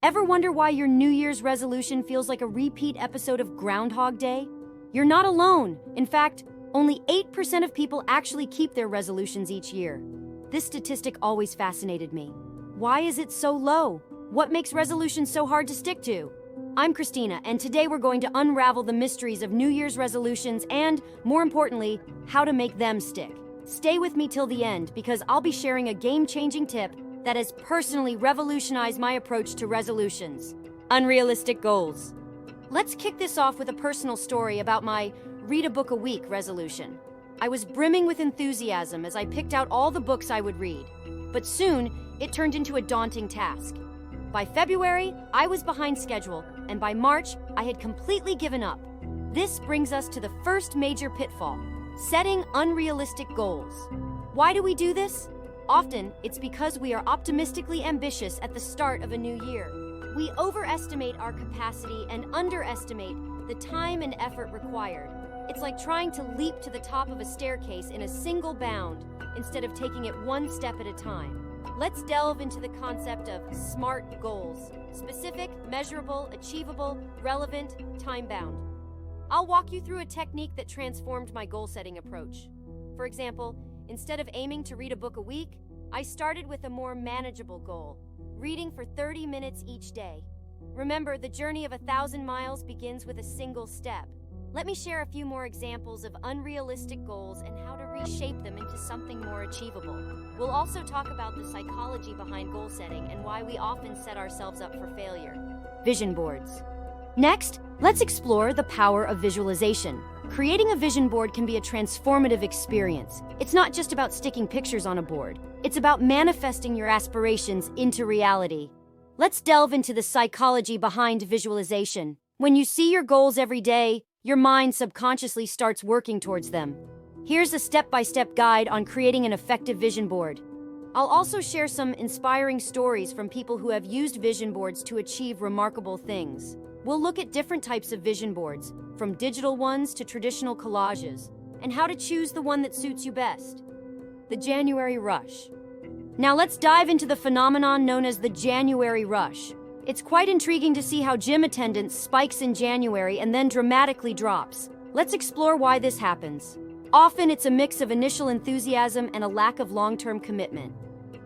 Ever wonder why your New Year's resolution feels like a repeat episode of Groundhog Day? You're not alone. In fact, only 8% of people actually keep their resolutions each year. This statistic always fascinated me. Why is it so low? What makes resolutions so hard to stick to? I'm Christina, and today we're going to unravel the mysteries of New Year's resolutions and, more importantly, how to make them stick. Stay with me till the end because I'll be sharing a game-changing tip that has personally revolutionized my approach to resolutions. Unrealistic goals. Let's kick this off with a personal story about my read a book a week resolution. I was brimming with enthusiasm as I picked out all the books I would read, but soon it turned into a daunting task. By February, I was behind schedule, and by March, I had completely given up. This brings us to the first major pitfall: setting unrealistic goals. Why do we do this? Often, it's because we are optimistically ambitious at the start of a new year. We overestimate our capacity and underestimate the time and effort required. It's like trying to leap to the top of a staircase in a single bound instead of taking it one step at a time. Let's delve into the concept of SMART goals: specific, measurable, achievable, relevant, time-bound. I'll walk you through a technique that transformed my goal-setting approach. For example, instead of aiming to read a book a week, I started with a more manageable goal: reading for 30 minutes each day. Remember, the journey of 1,000 miles begins with a single step. Let me share a few more examples of unrealistic goals and how to reshape them into something more achievable. We'll also talk about the psychology behind goal setting and why we often set ourselves up for failure. Vision boards. Next, let's explore the power of visualization. Creating a vision board can be a transformative experience. It's not just about sticking pictures on a board. It's about manifesting your aspirations into reality. Let's delve into the psychology behind visualization. When you see your goals every day, your mind subconsciously starts working towards them. Here's a step-by-step guide on creating an effective vision board. I'll also share some inspiring stories from people who have used vision boards to achieve remarkable things. We'll look at different types of vision boards, from digital ones to traditional collages, and how to choose the one that suits you best. The January Rush. Now let's dive into the phenomenon known as the January Rush. It's quite intriguing to see how gym attendance spikes in January and then dramatically drops. Let's explore why this happens. Often it's a mix of initial enthusiasm and a lack of long-term commitment.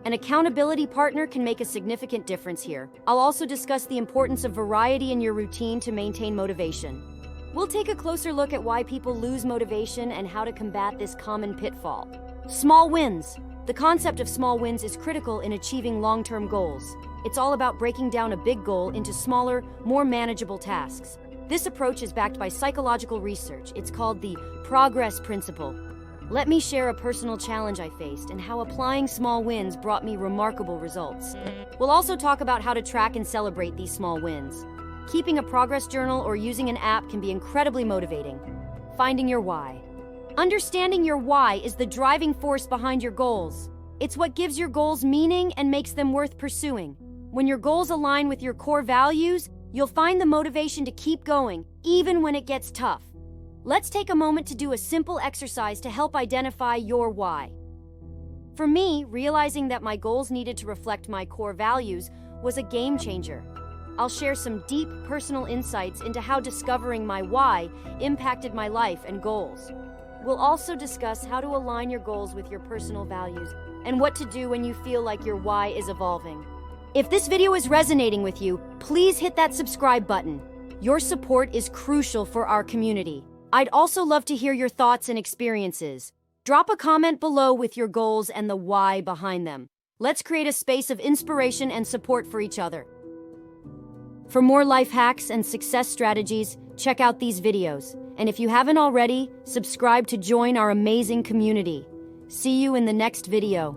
An accountability partner can make a significant difference here. I'll also discuss the importance of variety in your routine to maintain motivation. We'll take a closer look at why people lose motivation and how to combat this common pitfall. Small wins. The concept of small wins is critical in achieving long-term goals. It's all about breaking down a big goal into smaller, more manageable tasks. This approach is backed by psychological research. It's called the progress principle. Let me share a personal challenge I faced and how applying small wins brought me remarkable results. We'll also talk about how to track and celebrate these small wins. Keeping a progress journal or using an app can be incredibly motivating. Finding your why. Understanding your why is the driving force behind your goals. It's what gives your goals meaning and makes them worth pursuing. When your goals align with your core values, you'll find the motivation to keep going, even when it gets tough. Let's take a moment to do a simple exercise to help identify your why. For me, realizing that my goals needed to reflect my core values was a game changer. I'll share some deep personal insights into how discovering my why impacted my life and goals. We'll also discuss how to align your goals with your personal values and what to do when you feel like your why is evolving. If this video is resonating with you, please hit that subscribe button. Your support is crucial for our community. I'd also love to hear your thoughts and experiences. Drop a comment below with your goals and the why behind them. Let's create a space of inspiration and support for each other. For more life hacks and success strategies, check out these videos. And if you haven't already, subscribe to join our amazing community. See you in the next video.